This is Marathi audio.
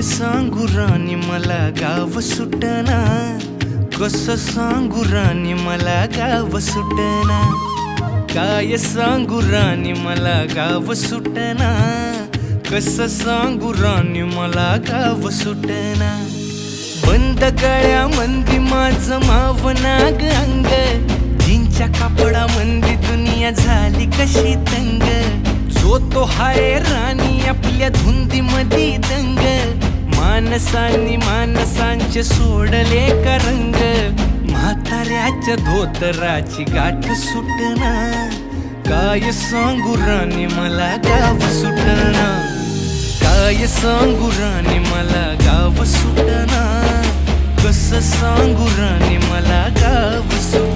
काय सांगू राणी मला गाव सुटना, कसं सांगू राणी मला गाव सुटना, काय सांगू राणी मला गाव सुटना, कसं सांगू राणी मला गाव सुटना। बंद गळ्या मंदी माझं मावनाग अंग, जीनच्या कापडा मंदी दुनिया झाली कशी तंग, जो तो हाय राणी आपल्या धुंदी मधी दंग, माणसांनी माणसांचे सोडले का रंग, म्हाताऱ्याच्या धोतराची गाठ सुटना, काय सांगू राणी मला गाव सुटना, काय सांगू राणी मला गाव सुटना, कसं सांगू राणी मला गाव सुटना।